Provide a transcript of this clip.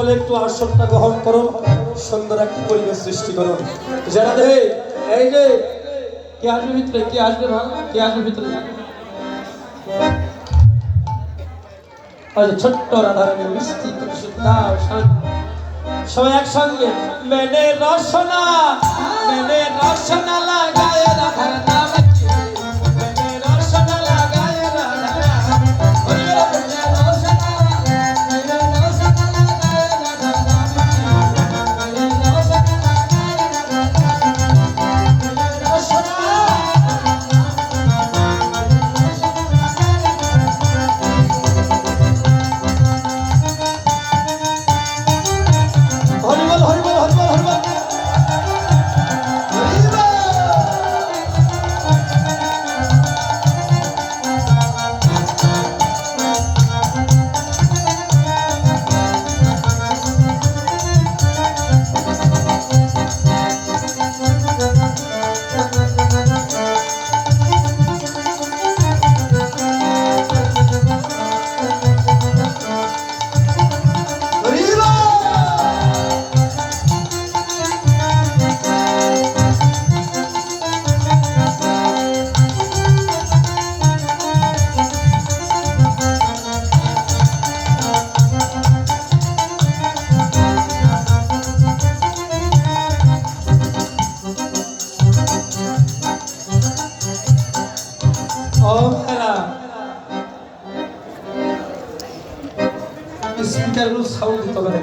সকলে একটু আসনটা গ্রহণ করুন, সুন্দর একটা পরিবেশ সৃষ্টি করুন। যারা দে এই যে কে আসবে ভিতরে, কে আসবে ভাই, কে আসবে ভিতরে? ওই যে ছোট্ট রাধারানী মিষ্টি দাও সবাই একসঙ্গে মেনে রসনা লাগায় রাধার নাম মেনে রসনা লাগায় স্পিকারগুলো সাউন্ড দিতে হবে।